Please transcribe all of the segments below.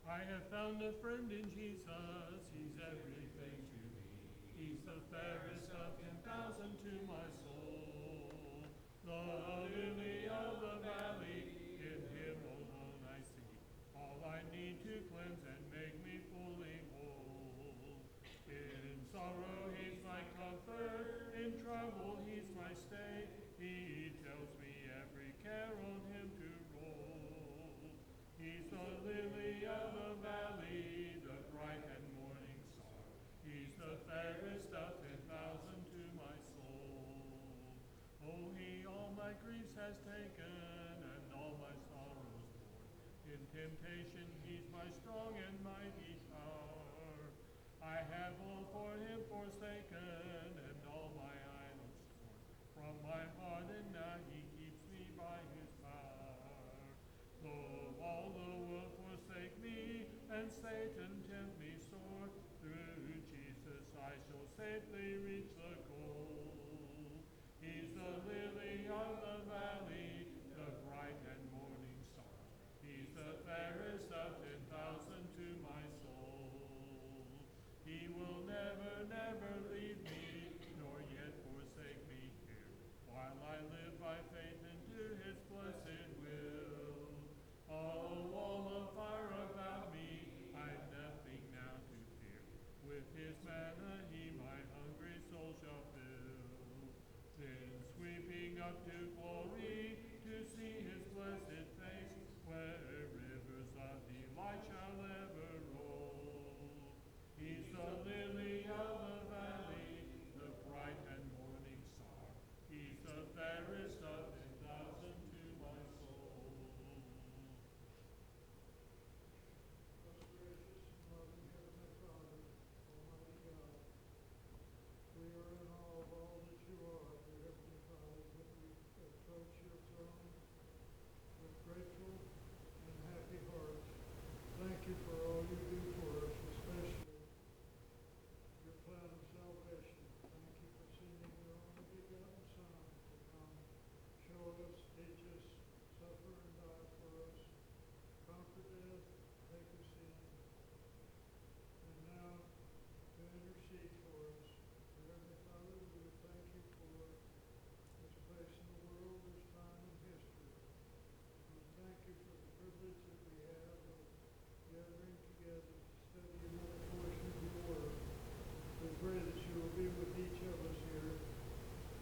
I have found a friend in Jesus, he's everything to me. He's the fairest of 10,000 to my soul. The lily of the valley, in him alone I see. All I need to cleanse and make me fully whole. In sorrow he's my comfort, in trouble he's my stay. He tells me every care on him to roll. He's the lily of the valley, the bright and morning star. He's the fairest of 10,000 to my soul. Oh, he all my griefs has taken and all my sorrows borne. In temptation he's my strong and mighty tower. I have all for him forsaken and all my idols torn from my heart, and now he keeps me by his power. Though all the world forsake me, and Satan tempt me sore, through Jesus I shall safely reach the goal. He's the lily of the valley, the bright and morning star. He's the fairest of 10,000 to my soul. He will never, never leave me, nor yet forsake me here, while I live by faith into his blessed will. A wall of fire about me, I've nothing now to fear. With his manna he my hungry soul shall fill. Then sweeping up to glory, to see his blessed face, where rivers of delight shall ever roll. He's the lily of the valley, the bright and morning star. He's the fairest of 10,000 to my soul. Most gracious and loving Heavenly Father, Almighty God, we are in awe of all that you are, dear Heavenly Father, that we approach your throne with grateful and happy hearts. Thank you for all you do for us, especially your plan of salvation. Thank you for sending your only begotten Son to come, show us, teach us, suffer and die for us, conquer death, take us in, and now to intercede for us. Dear Heavenly Father, we thank you for this place in the world, this time in history. We thank you for the privilege that we have of gathering together to study another portion of your word. We pray that you will be with each of us here.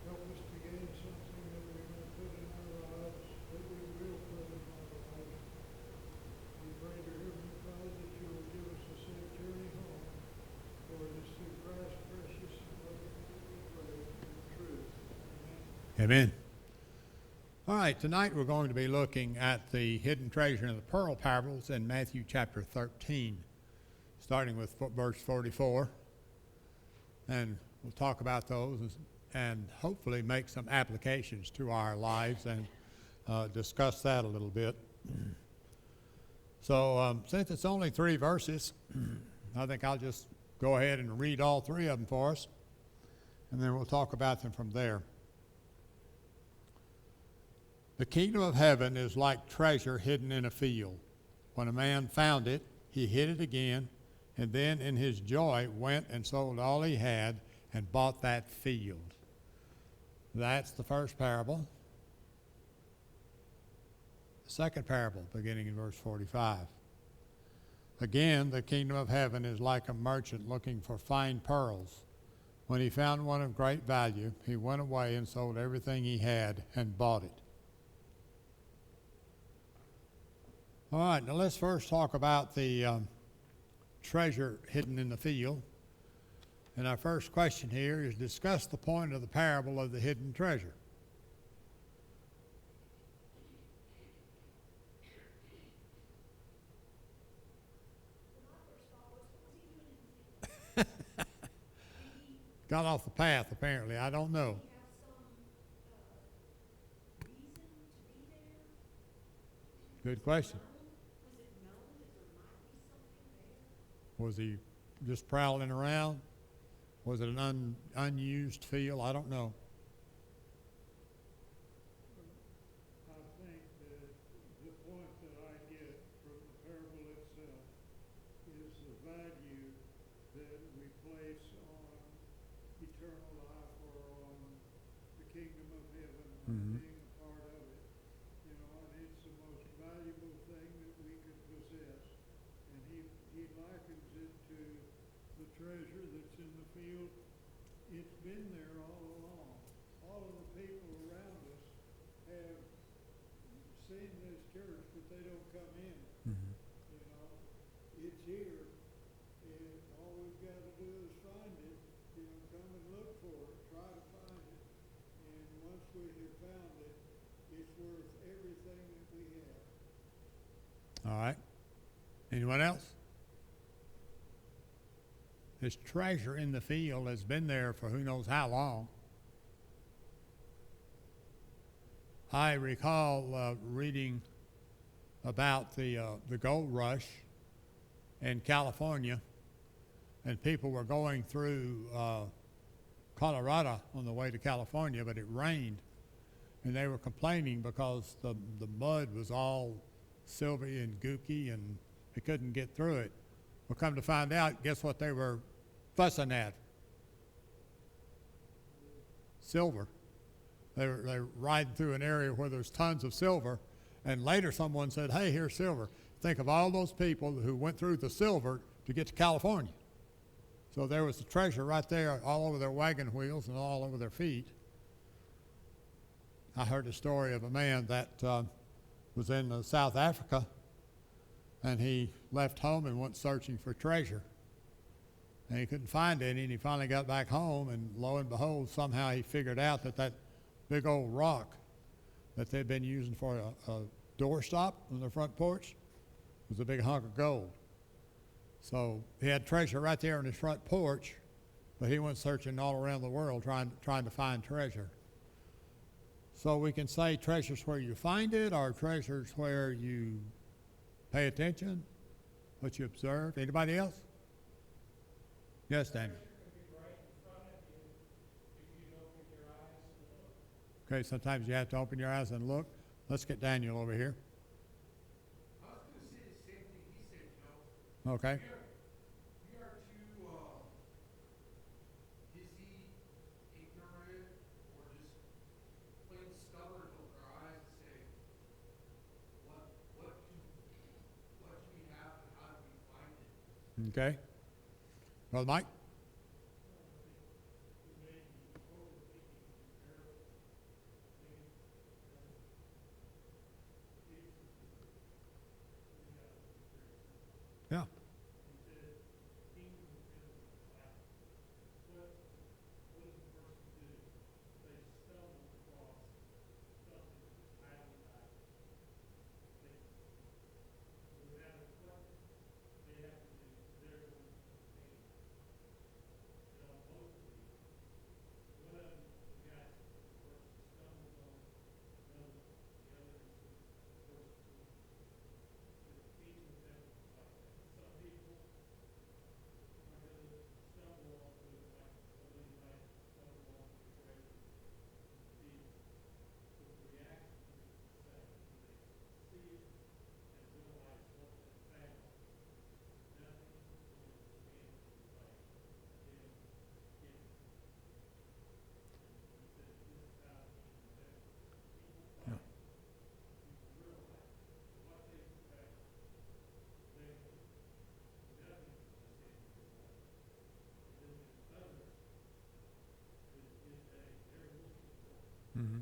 Help us to gain something that we're going to put in our lives, that we will put in our lives. We pray, dear Heavenly Father, that you will give us a safe journey home. For it is through Christ's precious and loving name we pray in truth. Amen. Amen. All right, tonight we're going to be looking at the hidden treasure in the pearl parables in Matthew chapter 13, starting with verse 44. And we'll talk about those and hopefully make some applications to our lives and discuss that a little bit. So since it's only 3 verses, I think I'll just go ahead and read all 3 of them for us, and then we'll talk about them from there. The kingdom of heaven is like treasure hidden in a field. When a man found it, he hid it again, and then in his joy went and sold all he had and bought that field. That's the first parable. The second parable, beginning in verse 45. Again, the kingdom of heaven is like a merchant looking for fine pearls. When he found one of great value, he went away and sold everything he had and bought it. All right, now let's first talk about the treasure hidden in the field. And our first question here is discuss the point of the parable of the hidden treasure. Got off the path, apparently. I don't know. Good question. Was he just prowling around? Was it an unused field? I don't know. I think that the point that I get from the parable itself eternal life or on the kingdom of heaven, on Mhm. being a part of it. You know, and it's the most valuable thing that we could possess. And he likens it to the treasure that's in the field. It's been there all along. All of the people around us have seen this church, but they don't come in. Mhm. You know, it's here, and all we've got to do is find it. You know, come and look for it, try to find it, and once we have found it, it's worth everything that we have. All right. Anyone else? This treasure in the field has been there for who knows how long. I recall reading about the gold rush in California, and people were going through Colorado on the way to California, but it rained, and they were complaining because the mud was all silvery and gooky, and they couldn't get through it. Well, come to find out, guess what they were fussing at? Silver. They were riding through an area where there's tons of silver, and later someone said, hey, here's silver. Think of all those people who went through the silver to get to California. So there was the treasure right there all over their wagon wheels and all over their feet. I heard a story of a man that was in South Africa, and he left home and went searching for treasure. And he couldn't find any, and he finally got back home, and lo and behold, somehow he figured out that big old rock that they'd been using for a doorstop on their front porch was a big hunk of gold. So he had treasure right there on his front porch, but he went searching all around the world trying to find treasure. So we can say treasure's where you find it, or treasure's where you pay attention, what you observe. Anybody else? Yes, Daniel. Okay, sometimes you have to open your eyes and look. Let's get Daniel over here. I was going to say the same thing he said, you know. Okay. We are too busy, ignorant, or just plain stubborn to open our eyes and say, what do we have and how do we find it? Okay. Brother Mike? Yeah. Mm-hmm.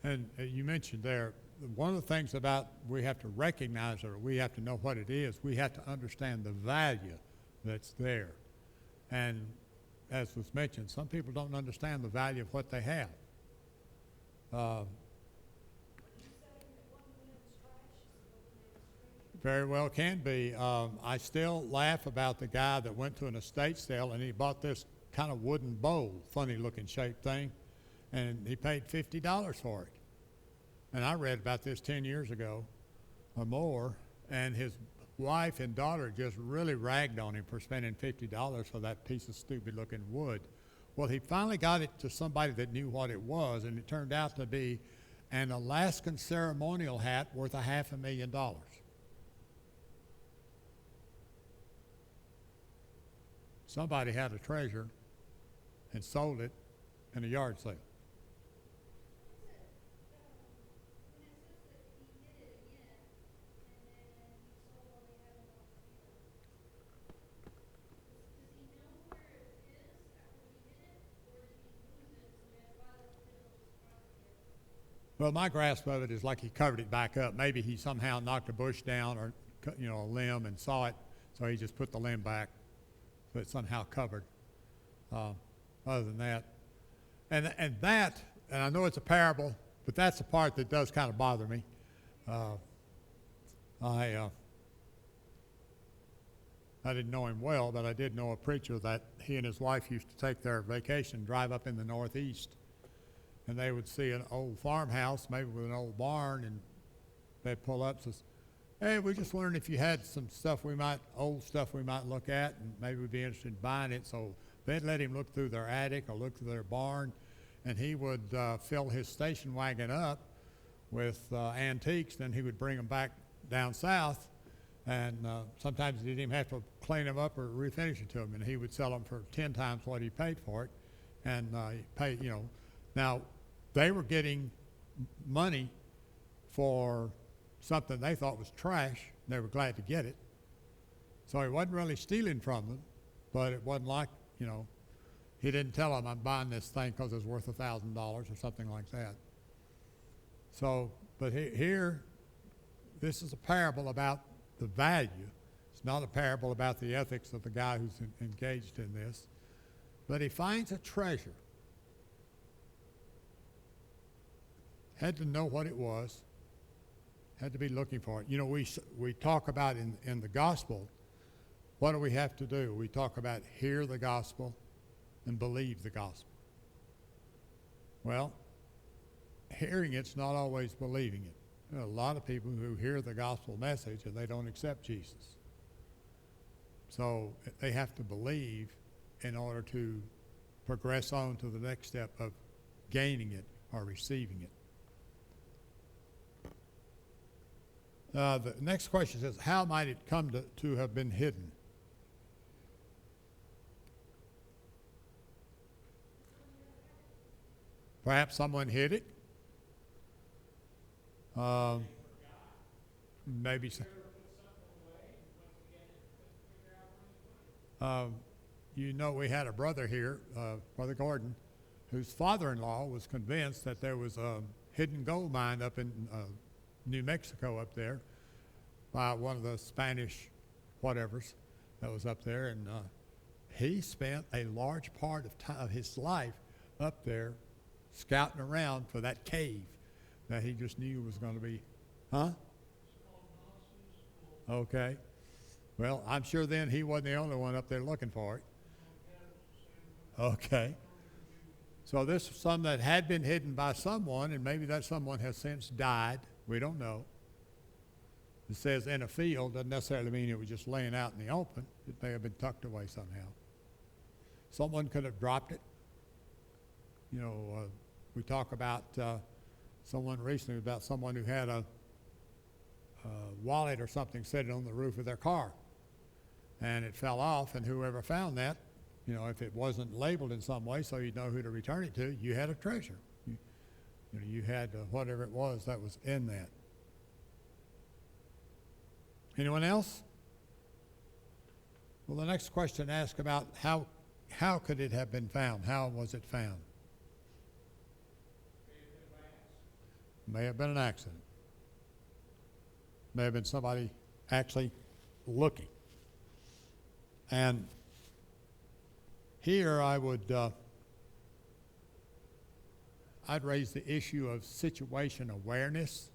And you mentioned there, one of the things about we have to recognize or we have to know what it is, we have to understand the value that's there. And as was mentioned, some people don't understand the value of what they have. Very well can be. I still laugh about the guy that went to an estate sale and he bought this kind of wooden bowl, funny looking shaped thing, and he paid $50 for it. And I read about this 10 years ago or more, and his wife and daughter just really ragged on him for spending $50 for that piece of stupid looking wood. Well, he finally got it to somebody that knew what it was, and it turned out to be an Alaskan ceremonial hat worth $500,000. somebody had a treasure and sold it in a yard sale. Well, my grasp of it is like he covered it back up. Maybe he somehow knocked a bush down or, a limb and saw it, so he just put the limb back, so it's somehow covered. Other than that, and I know it's a parable, but that's the part that does kind of bother me. I didn't know him well, but I did know a preacher that he and his wife used to take their vacation, drive up in the Northeast, and they would see an old farmhouse, maybe with an old barn, and they'd pull up and says, "Hey, we're just wondering if you had some old stuff we might look at, and maybe we'd be interested in buying it." So they'd let him look through their attic or look through their barn, and he would fill his station wagon up with antiques. Then he would bring them back down south, and sometimes he didn't even have to clean them up or refinish it to them, and he would sell them for 10 times what he paid for it, and Now, they were getting money for something they thought was trash. They were glad to get it. So he wasn't really stealing from them, but it wasn't like, he didn't tell them, "I'm buying this thing because it's worth $1,000 or something like that." So, but here, this is a parable about the value. It's not a parable about the ethics of the guy who's engaged in this. But he finds a treasure. Had to know what it was, had to be looking for it. We talk about in the gospel, what do we have to do? We talk about hear the gospel and believe the gospel. Well, hearing it's not always believing it. There are a lot of people who hear the gospel message and they don't accept Jesus. So they have to believe in order to progress on to the next step of gaining it or receiving it. The next question says, how might it come to have been hidden? Perhaps someone hid it. Maybe so. We had a brother here, Brother Gordon, whose father-in-law was convinced that there was a hidden gold mine up in New Mexico up there by one of the Spanish whatevers that was up there, and he spent a large part of his life up there scouting around for that cave that he just knew was going to be, Okay. Well, I'm sure then he wasn't the only one up there looking for it. Okay. So this is some that had been hidden by someone, and maybe that someone has since died. We don't know. It says in a field, doesn't necessarily mean it was just laying out in the open. It may have been tucked away somehow. Someone could have dropped it. We talk about someone recently, about someone who had a wallet or something sitting on the roof of their car, and it fell off, and whoever found that, if it wasn't labeled in some way so you'd know who to return it to, you had a treasure. You had whatever it was that was in that. Anyone else? Well, the next question asks about how could it have been found? How was it found? May have been an accident. May have been somebody actually looking. And here I would I'd raise the issue of situation awareness,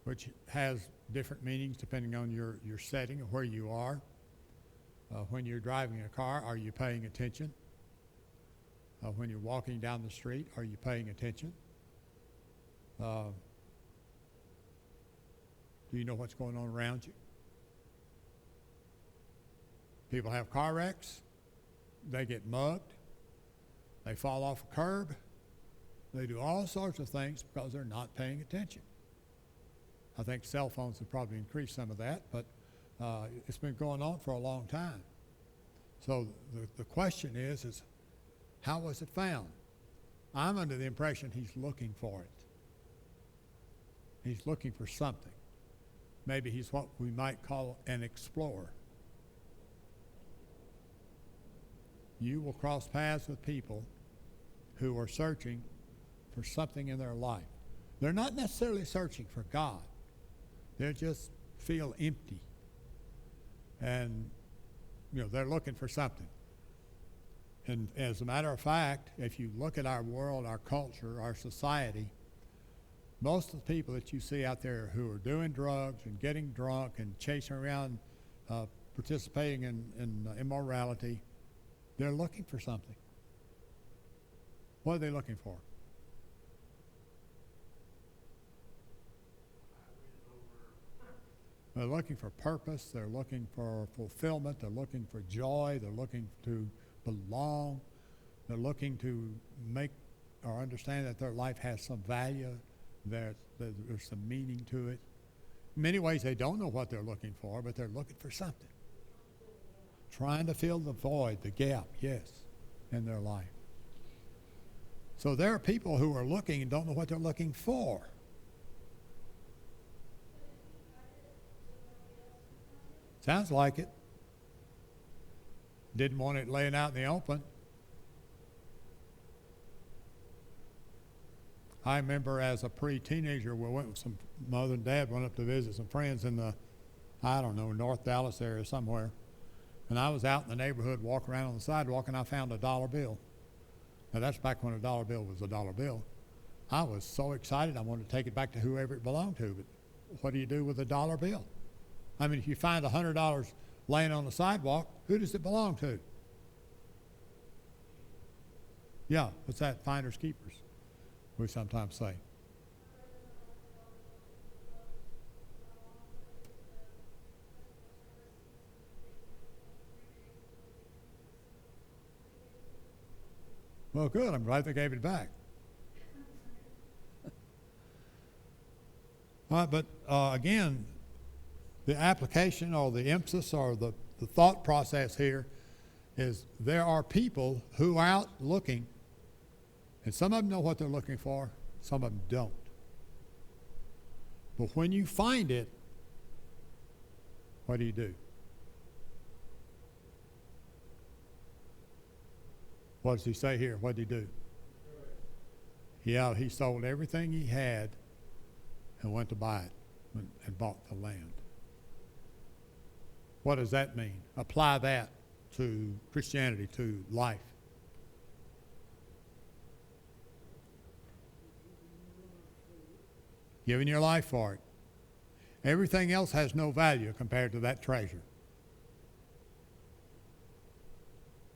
which has different meanings depending on your setting and where you are. When you're driving a car, are you paying attention? When you're walking down the street, are you paying attention? Do you know what's going on around you? People have car wrecks. They get mugged. They fall off a curb. They do all sorts of things because they're not paying attention. I think cell phones have probably increased some of that, but it's been going on for a long time. So the question is how was it found? I'm under the impression he's looking for it. He's looking for something. Maybe he's what we might call an explorer. You will cross paths with people who are searching for something in their life. They're not necessarily searching for God. They just feel empty. And, they're looking for something. And as a matter of fact, if you look at our world, our culture, our society, most of the people that you see out there who are doing drugs and getting drunk and chasing around, participating in immorality, they're looking for something. What are they looking for? They're looking for purpose. They're looking for fulfillment. They're looking for joy. They're looking to belong. They're looking to make or understand that their life has some value, that there's some meaning to it. In many ways, they don't know what they're looking for, but they're looking for something. Trying to fill the void, the gap, yes, in their life. So there are people who are looking and don't know what they're looking for. Sounds like it. Didn't want it laying out in the open. I remember as a pre-teenager, we went with some mother and dad, went up to visit some friends in the, North Dallas area somewhere. And I was out in the neighborhood walking around on the sidewalk and I found a dollar bill. Now that's back when a dollar bill was a dollar bill. I was so excited I wanted to take it back to whoever it belonged to, but what do you do with a dollar bill? I mean, if you find $100 laying on the sidewalk, who does it belong to? Yeah, what's that? Finders keepers, we sometimes say. Well, good. I'm glad they gave it back. All right, but again, the application or the emphasis or the thought process here is there are people who are out looking, and some of them know what they're looking for, some of them don't. But when you find it, what do? What does he say here? What did he do? Yeah, he sold everything he had and went to buy it and bought the land. What does that mean? Apply that to Christianity, to life. Giving your life for it. Everything else has no value compared to that treasure.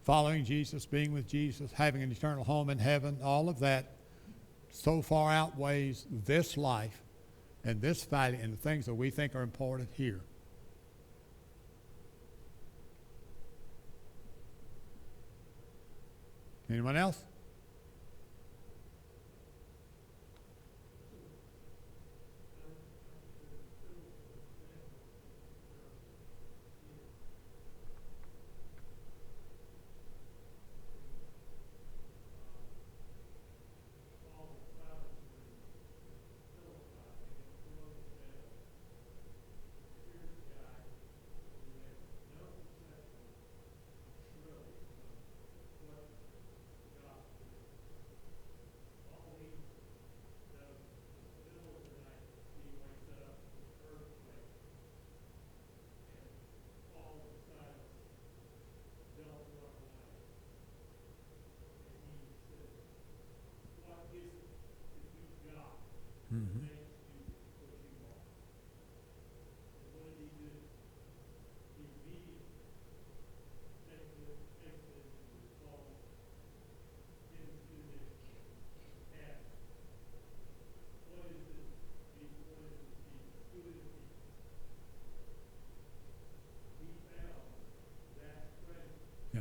Following Jesus, being with Jesus, having an eternal home in heaven, all of that so far outweighs this life and this value and the things that we think are important here. Anyone else? Mm-hmm. Yeah.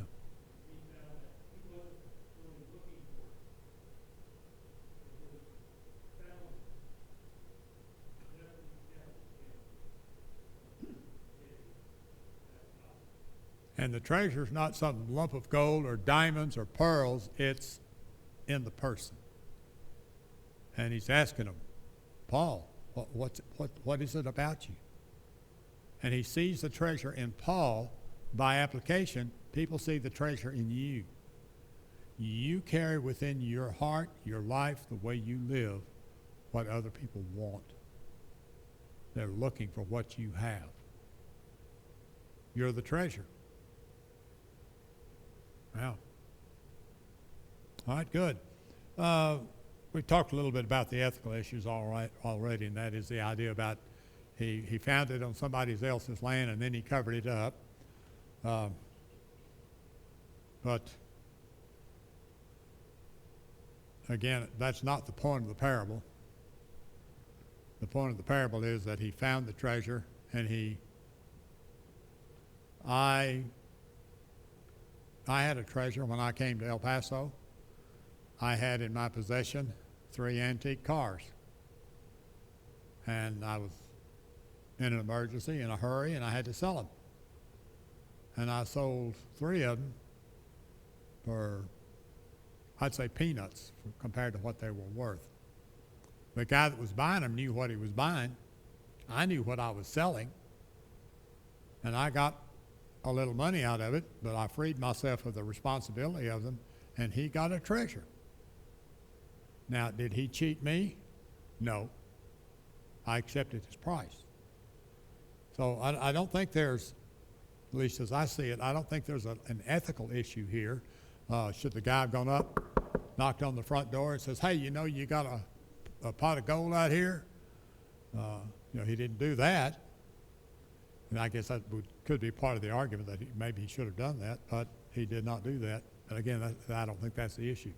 And the treasure's not some lump of gold or diamonds or pearls, it's in the person. And he's asking him, Paul, what is it about you? And he sees the treasure in Paul. By application, people see the treasure in you. You carry within your heart, your life, the way you live, what other people want. They're looking for what you have. You're the treasure. Wow. All right, good. We talked a little bit about the ethical issues already, and that is the idea about he found it on somebody else's land and then he covered it up. But again, that's not the point of the parable. The point of the parable is that he found the treasure and I had a treasure when I came to El Paso. I had in my possession 3 antique cars. And I was in an emergency, in a hurry, and I had to sell them. And I sold 3 of them for, I'd say, peanuts compared to what they were worth. The guy that was buying them knew what he was buying. I knew what I was selling. And I got a little money out of it, but I freed myself of the responsibility of them, and he got a treasure. Now, did he cheat me? No. I accepted his price. So I don't think there's, at least as I see it, I don't think there's an ethical issue here. Should the guy have gone up, knocked on the front door and says, hey, you know, you got a pot of gold out here? He didn't do that. And I guess that could be part of the argument that maybe he should have done that, but he did not do that. And again, I don't think that's the issue.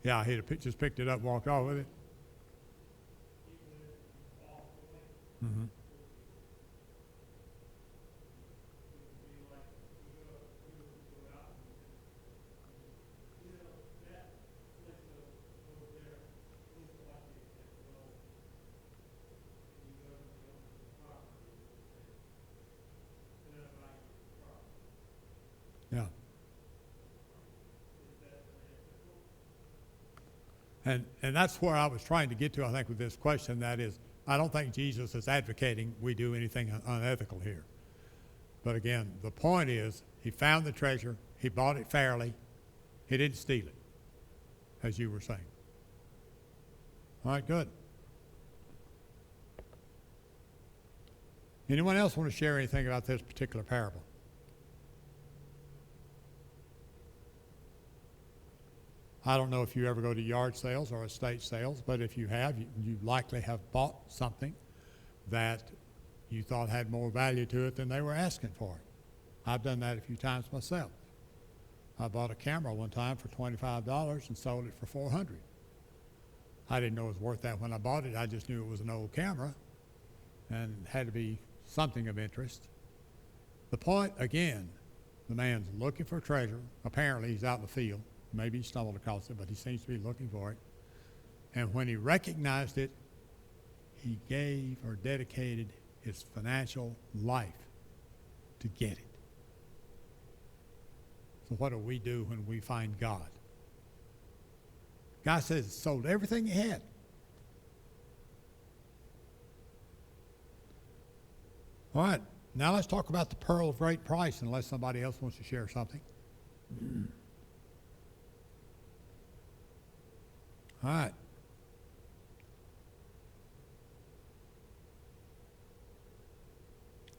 Yeah, he'd have just picked it up and walked off with it. Mm-hmm. Yeah. And that's where I was trying to get to, I think, with this question. That is, I don't think Jesus is advocating we do anything unethical here. But again, the point is, he found the treasure, he bought it fairly, he didn't steal it, as you were saying. All right, good. Anyone else want to share anything about this particular parable? I don't know if you ever go to yard sales or estate sales, but if you have, you likely have bought something that you thought had more value to it than they were asking for it. I've done that a few times myself. I bought a camera one time for $25 and sold it for $400. I didn't know it was worth that when I bought it. I just knew it was an old camera and had to be something of interest. The point, again, the man's looking for treasure. Apparently, he's out in the field. Maybe he stumbled across it, but he seems to be looking for it. And when he recognized it, he gave or dedicated his financial life to get it. So what do we do when we find God? God says he sold everything he had. All right, now let's talk about the pearl of great price, unless somebody else wants to share something. All right.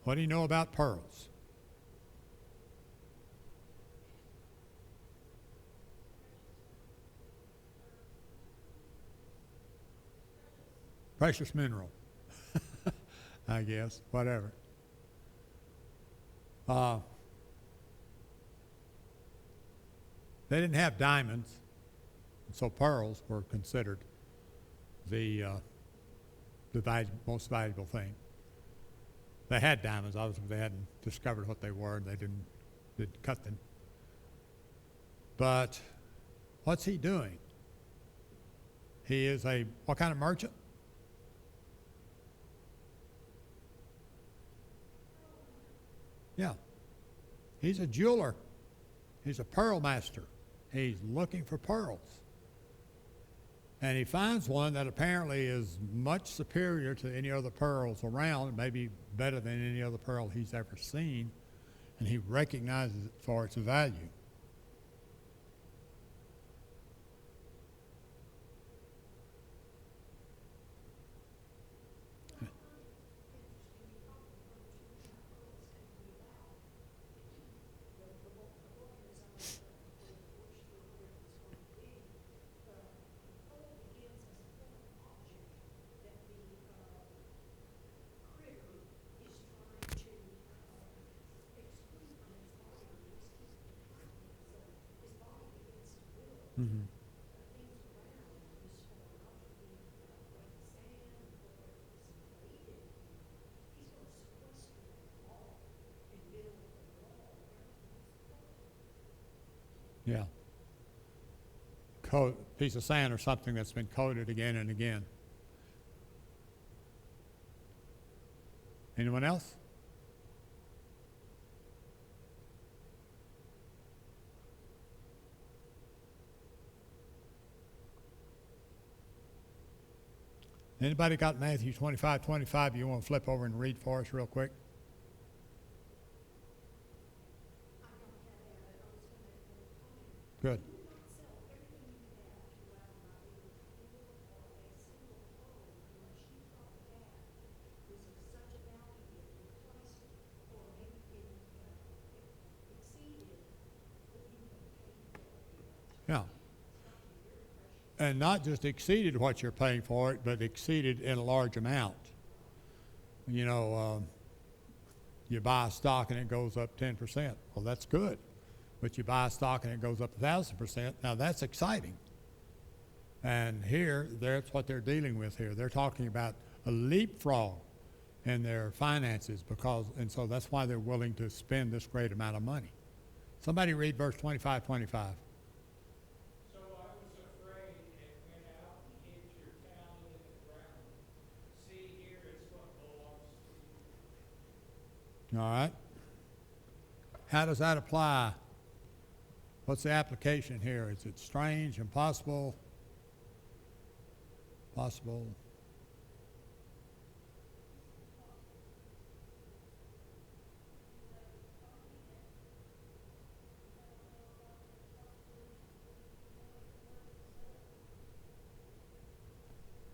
What do you know about pearls? Precious mineral, I guess, whatever. They didn't have diamonds, so pearls were considered the most valuable thing. They had diamonds, obviously they hadn't discovered what they were, and they didn't cut them. But what's he doing? He is a, what kind of merchant? Yeah. He's a jeweler. He's a pearl master. He's looking for pearls. And he finds one that apparently is much superior to any other pearls around, maybe better than any other pearl he's ever seen, and he recognizes it for its value. Mm-hmm. Yeah. Piece of sand or something that's been coated again and again. Anyone else? Anybody got Matthew 25:25? You want to flip over and read for us real quick? Good. Yeah. And not just exceeded what you're paying for it, but exceeded in a large amount. You know, you buy a stock and it goes up 10%. Well, that's good. But you buy a stock and it goes up 1,000%. Now that's exciting. And here, that's what they're dealing with here. They're talking about a leapfrog in their finances and so that's why they're willing to spend this great amount of money. Somebody read verse 25:25. All right. How does that apply? What's the application here? Is it strange, impossible, possible?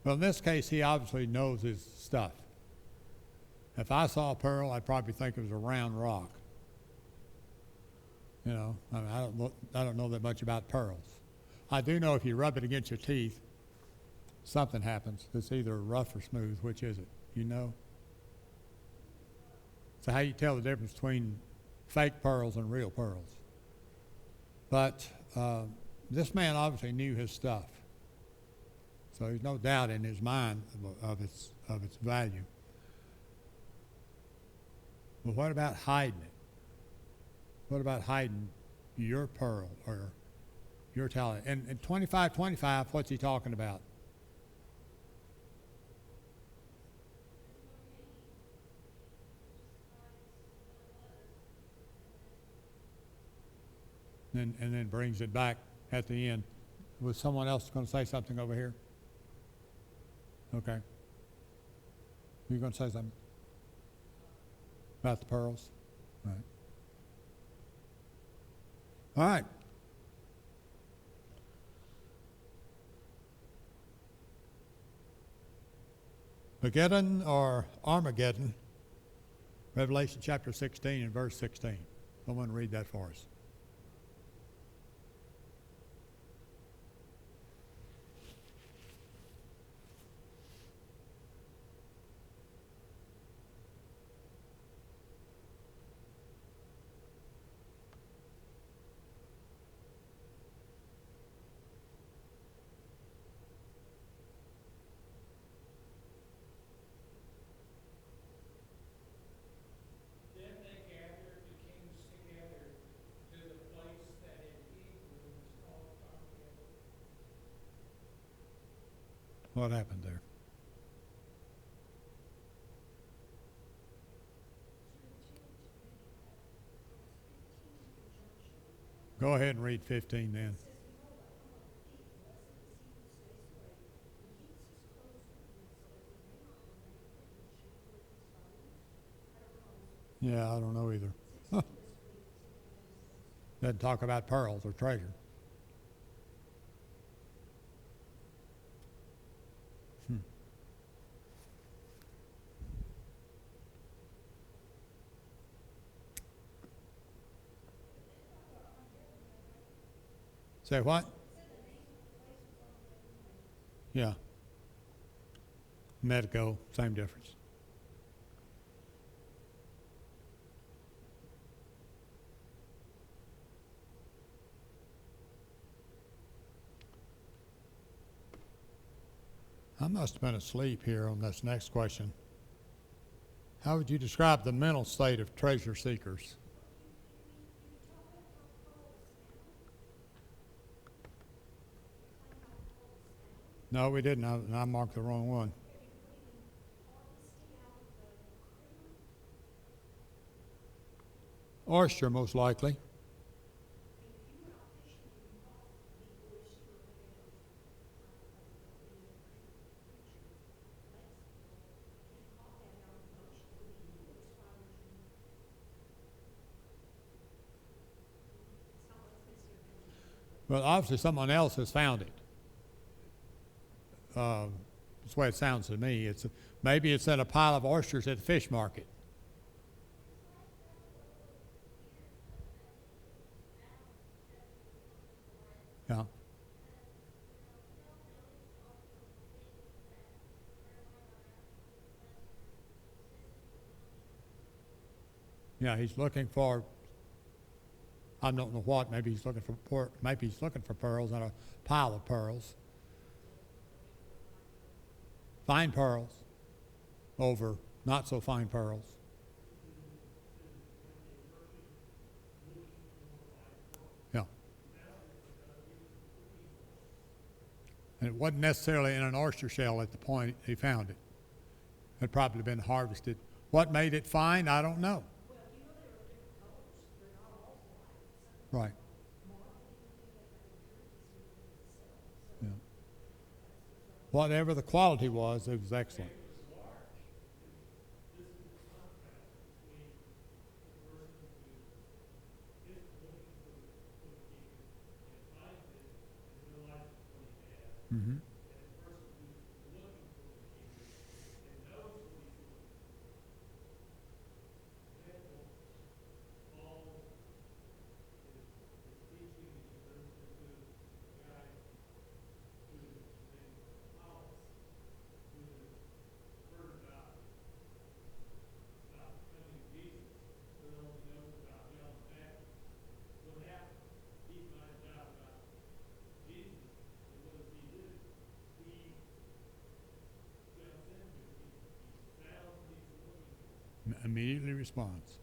Well, in this case, he obviously knows his stuff. If I saw a pearl, I'd probably think it was a round rock. You know, I mean, I don't know that much about pearls. I do know if you rub it against your teeth, something happens. It's either rough or smooth. Which is it? You know? So how you tell the difference between fake pearls and real pearls? But this man obviously knew his stuff. So there's no doubt in his mind of its value. But what about hiding it? What about hiding your pearl or your talent? And 25:25, what's he talking about? And then brings it back at the end. Was someone else going to say something over here? Okay. You're going to say something about the pearls? All right. All right. Mageddon or Armageddon, Revelation chapter 16 and verse 16. Someone read that for us. What happened there? Go ahead and read 15 then. Yeah, I don't know either. Huh. Doesn't talk about pearls or treasure. Hmm. Say what? Yeah. Medico, same difference. I must have been asleep here on this next question. How would you describe the mental state of treasure seekers? No, we didn't. I marked the wrong one. Oyster, most likely. Well, obviously someone else has found it. That's the way it sounds to me. Maybe it's in a pile of oysters at the fish market. Yeah. Yeah, he's looking for, I don't know what, maybe he's looking for pearls in a pile of pearls. Fine pearls over not so fine pearls. Yeah. And it wasn't necessarily in an oyster shell at the point he found it. It had probably been harvested. What made it fine, I don't know. Right. Yeah. Whatever the quality was, it was excellent. Mm-hmm. Immediately responds.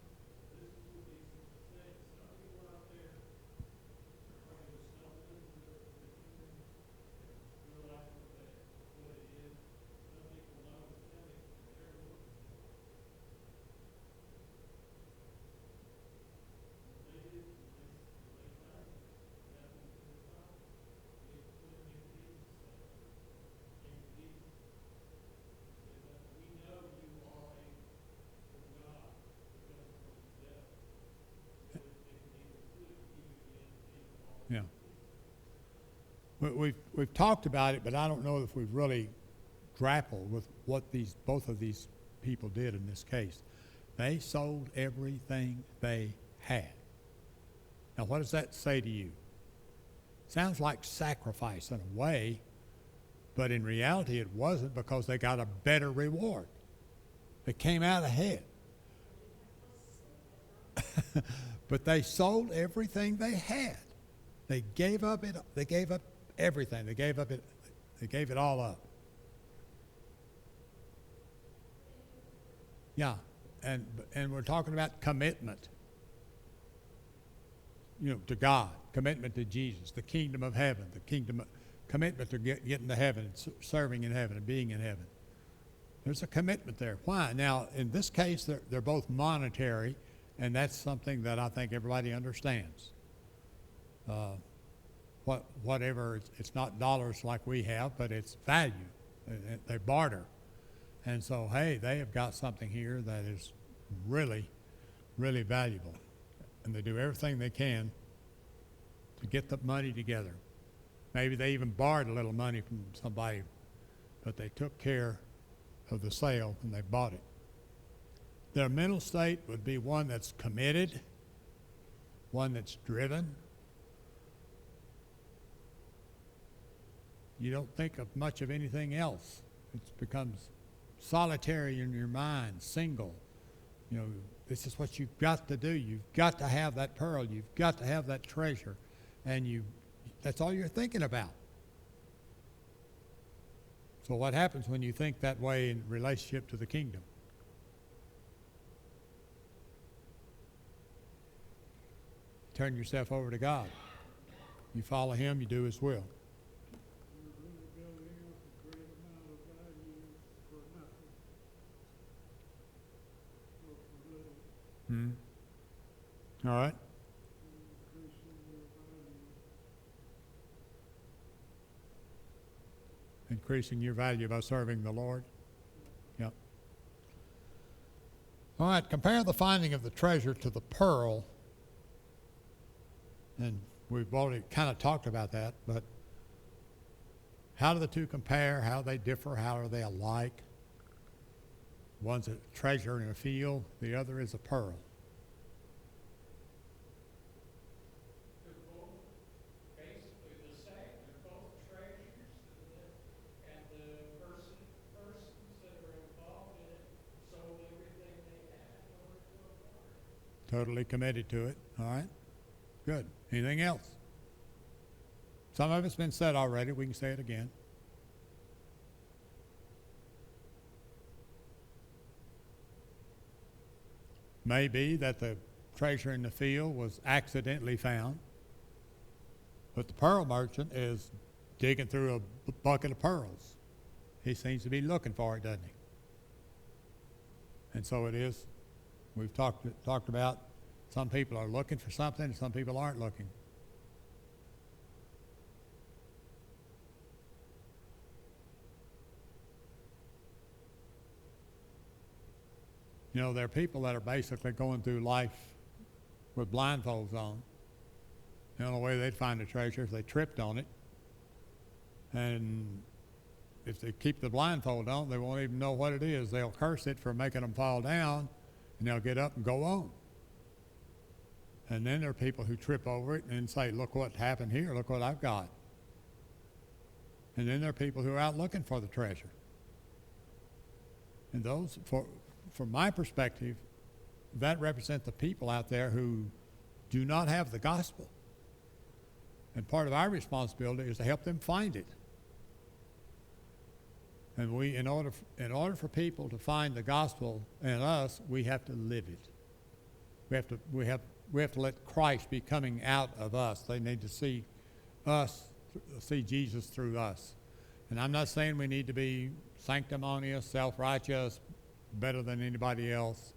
Yeah. We've talked about it, but I don't know if we've really grappled with what both of these people did in this case. They sold everything they had. Now, what does that say to you? Sounds like sacrifice in a way, but in reality it wasn't, because they got a better reward. They came out ahead. But they sold everything they had. They gave up everything. They gave it all up. Yeah. And we're talking about commitment. To God, commitment to Jesus, the kingdom of heaven, the kingdom commitment to getting to heaven, serving in heaven, and being in heaven. There's a commitment there. Why? Now, in this case, they're both monetary, and that's something that I think everybody understands. Whatever, it's not dollars like we have, but it's value. They barter. And so, hey, they have got something here that is really, really valuable. And they do everything they can to get the money together. Maybe they even borrowed a little money from somebody, but they took care of the sale and they bought it. Their mental state would be one that's committed, one that's driven. You don't think of much of anything else. It becomes solitary in your mind, single. You know, this is what you've got to do. You've got to have that pearl. You've got to have that treasure. And that's all you're thinking about. So what happens when you think that way in relationship to the kingdom? Turn yourself over to God. You follow him, you do his will. You're really building up a great amount of value for nothing. Or for little. All right. Increasing your value. Increasing your value by serving the Lord. Yep. All right, compare the finding of the treasure to the pearl. And we've already kind of talked about that, but how do the two compare? How do they differ? How are they alike? One's a treasure in a field, the other is a pearl. They're both basically the same. They're both treasures, and the persons that are involved in it sold everything they had in order to acquire it. Totally committed to it. All right. Good. Anything else? Some of it's been said already. We can say it again. Maybe that the treasure in the field was accidentally found, but the pearl merchant is digging through a bucket of pearls. He seems to be looking for it, doesn't he? And so it is. We've talked about some people are looking for something and some people aren't looking. You know, there are people that are basically going through life with blindfolds on. The only way they'd find a treasure if they tripped on it. And if they keep the blindfold on, they won't even know what it is. They'll curse it for making them fall down, and they'll get up and go on. And then there are people who trip over it and say, look what happened here, look what I've got. And then there are people who are out looking for the treasure. And those, from my perspective, that represent the people out there who do not have the gospel. And part of our responsibility is to help them find it. And we, in order for people to find the gospel in us, we have to live it. We have to let Christ be coming out of us. They need to see us, see Jesus through us. And I'm not saying we need to be sanctimonious, self-righteous, better than anybody else,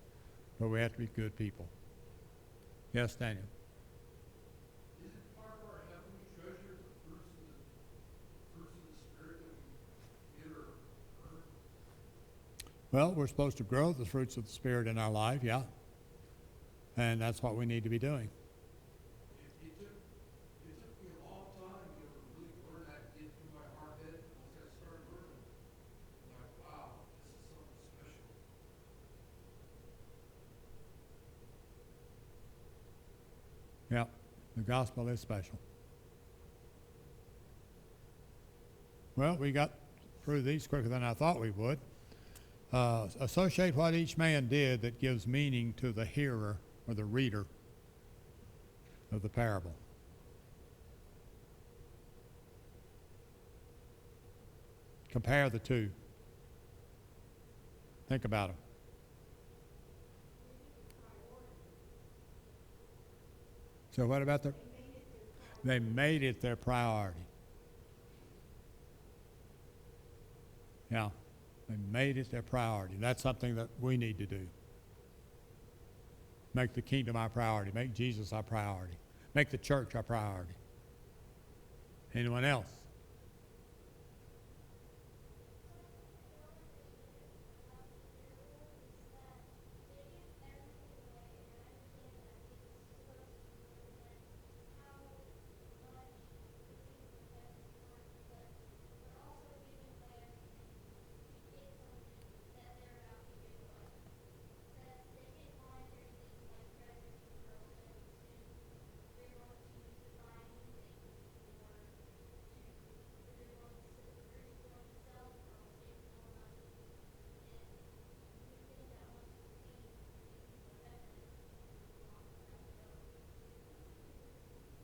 but we have to be good people. Yes, Daniel? Isn't part of our heavenly treasure the fruits of the Spirit that we get or earn? Well, we're supposed to grow the fruits of the Spirit in our life, yeah. And that's what we need to be doing. It took me a long time to really learn that, get through my hard head. Once I started learning, I'm like, wow, this is something special. Yeah, the gospel is special. Well, we got through these quicker than I thought we would. Associate what each man did that gives meaning to the hearer or the reader of the parable. Compare the two. Think about them. So what about they made it their priority. Yeah, they made it their priority. That's something that we need to do. Make the kingdom our priority. Make Jesus our priority. Make the church our priority. Anyone else?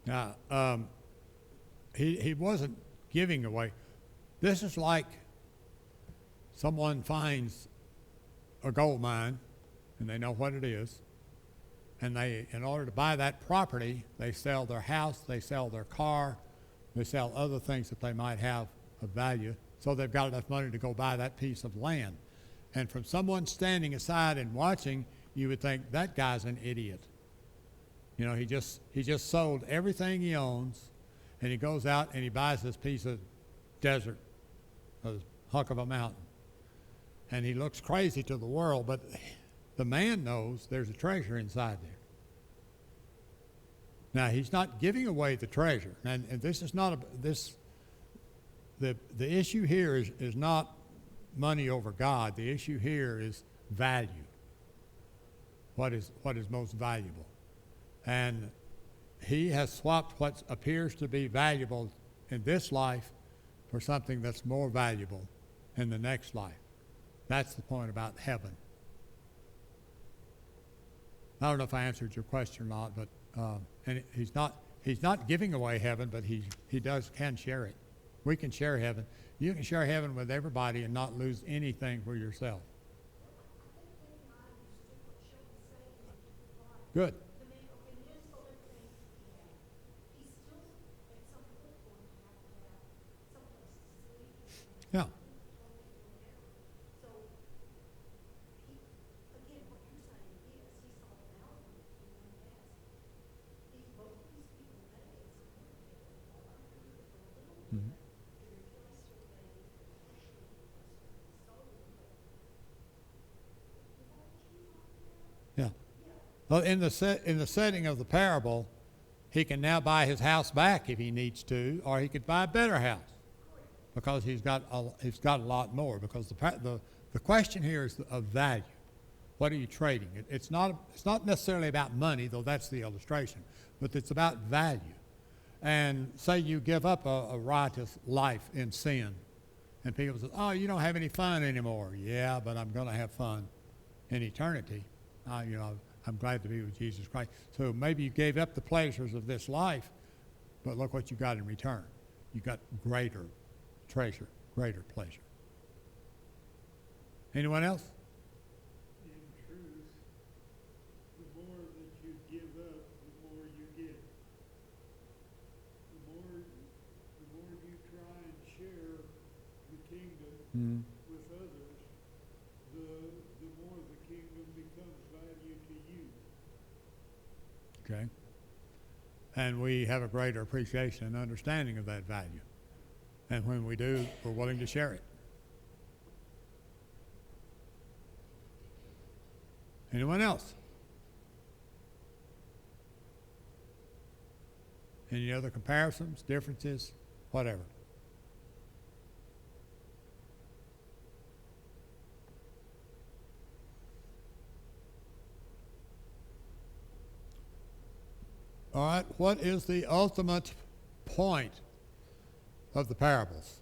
Now, he wasn't giving away. This is like someone finds a gold mine, and they know what it is, and they, in order to buy that property, they sell their house, they sell their car, they sell other things that they might have of value, so they've got enough money to go buy that piece of land. And from someone standing aside and watching, you would think that guy's an idiot. You know, he just sold everything he owns, and he goes out and he buys this piece of desert, a hunk of a mountain. And he looks crazy to the world, but the man knows there's a treasure inside there. Now, he's not giving away the treasure. And this is not the issue here is not money over God. The issue here is value. What is most valuable? And he has swapped what appears to be valuable in this life for something that's more valuable in the next life. That's the point about heaven. I don't know if I answered your question or not, but and he's not giving away heaven, but he can share it. We can share heaven. You can share heaven with everybody and not lose anything for yourself. Good. Yeah. Mm-hmm. Yeah. Well, in the setting of the parable, he can now buy his house back if he needs to, or he could buy a better house because he's got a lot more. Because the question here is of value. What are you trading? It's not necessarily about money, though that's the illustration, but it's about value. And say you give up a riotous life in sin, and people say, "Oh, you don't have any fun anymore." Yeah, but I'm going to have fun in eternity. I'm glad to be with Jesus Christ. So maybe you gave up the pleasures of this life, but look what you got in return. You got greater treasure, greater pleasure. Anyone else? In truth, the more that you give up, the more you get. The more you try and share the kingdom Mm-hmm. with others, the more the kingdom becomes value to you. Okay. And we have a greater appreciation and understanding of that value. And when we do, we're willing to share it. Anyone else? Any other comparisons, differences, whatever? All right, what is the ultimate point of the parables?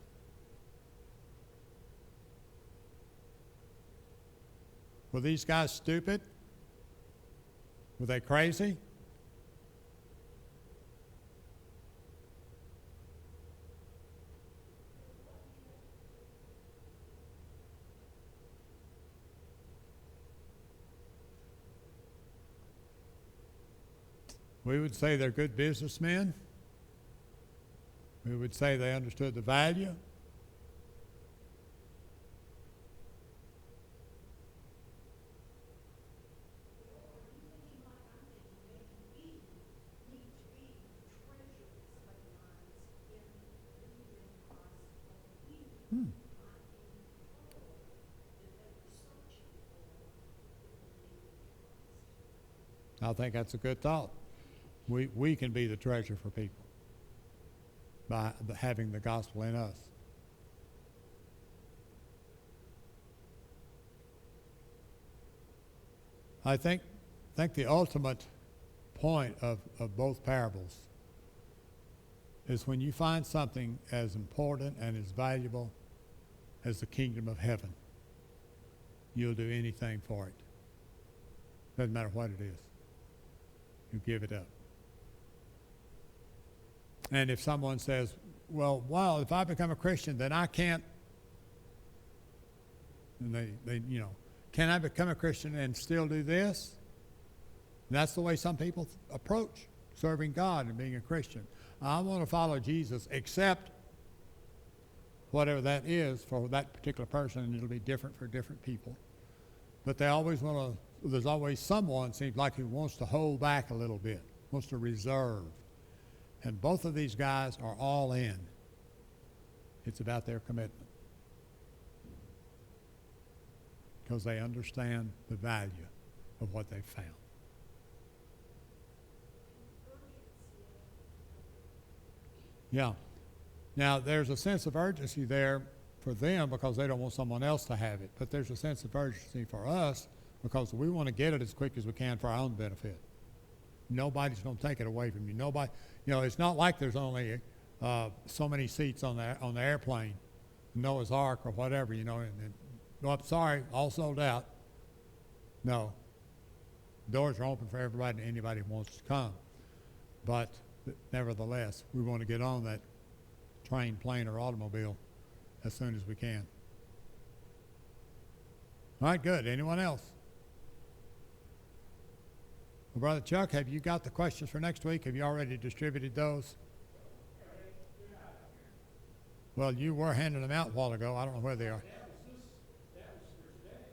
Were these guys stupid? Were they crazy? We would say they're good businessmen. We would say they understood the value. I think that's a good thought. We can be the treasure for people by having the gospel in us. I think the ultimate point of both parables is when you find something as important and as valuable as the kingdom of heaven, you'll do anything for it. Doesn't matter what it is. You give it up. And if someone says, well, if I become a Christian, then I can't, and they can I become a Christian and still do this? And that's the way some people approach serving God and being a Christian. I want to follow Jesus, except whatever that is for that particular person, and it'll be different for different people. But they always want to, there's always someone, seems like, who wants to hold back a little bit, wants to reserve. And both of these guys are all in. It's about their commitment. Because they understand the value of what they've found. Yeah. Now, there's a sense of urgency there for them because they don't want someone else to have it. But there's a sense of urgency for us because we want to get it as quick as we can for our own benefit. Nobody's going to take it away from you. Nobody, it's not like there's only so many seats on the airplane, Noah's Ark or whatever, and I'm sorry, all sold out. No. Doors are open for everybody and anybody who wants to come. But nevertheless, we want to get on that train, plane, or automobile as soon as we can. All right, good. Anyone else? Well, Brother Chuck, have you got the questions for next week? Have you already distributed those? Well, you were handing them out a while ago. I don't know where they are. That was for today.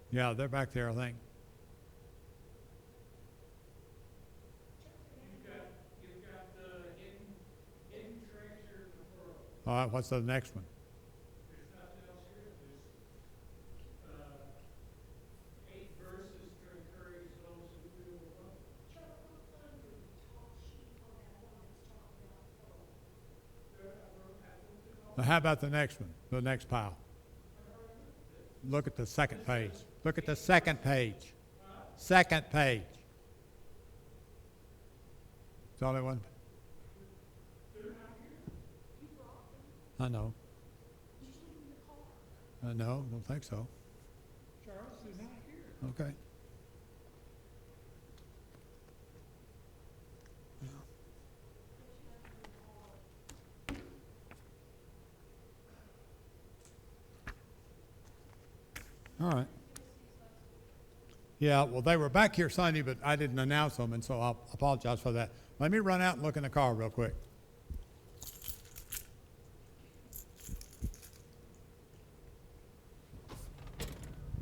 Yeah, they're back there, I think. You've got the hidden treasure of the world. All right, what's the next one? There's nothing else here. There's 8 verses to encourage those who feel alone. Now, how about the next one, the next pile? Look at the second page. Look at the second page. Second page. It's only one. I know. No, don't think so. Charles, they're not here. Okay. All right. Yeah, well, they were back here Sunday, but I didn't announce them, and so I'll apologize for that. Let me run out and look in the car real quick.